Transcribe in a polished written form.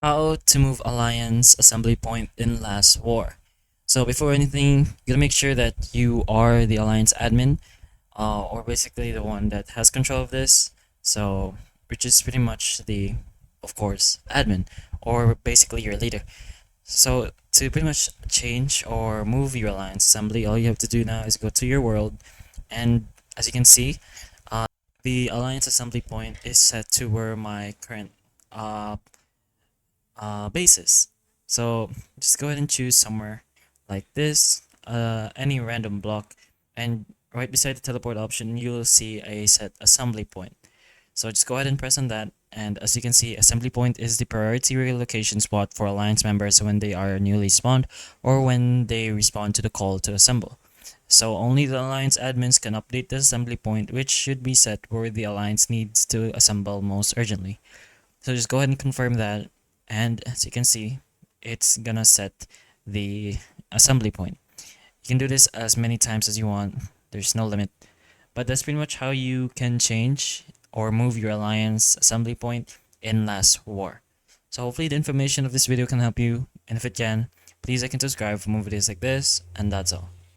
How to move alliance assembly point in last war. So before anything, you gotta make sure that you are the alliance admin, or basically the one that has control of this. So which is pretty much the, of course, admin, or basically your leader. So to pretty much change or move your alliance assembly, all you have to do now is go to your world, and as you can see, the alliance assembly point is set to where my current uh, bases. So just go ahead and choose somewhere like this, any random block, and right beside the teleport option, you'll see a set assembly point. So just go ahead and press on that, and as you can see, assembly point is the priority relocation spot for alliance members when they are newly spawned or when they respond to the call to assemble. So only the alliance admins can update the assembly point, which should be set where the alliance needs to assemble most urgently. So just go ahead and confirm that, and as you can see, it's gonna set the assembly point. You can do this as many times as you want, there's no limit, but that's pretty much how you can change or move your alliance assembly point in last war. So hopefully the information of this video can help you, and if it can, please like and subscribe for more videos like this, and that's all.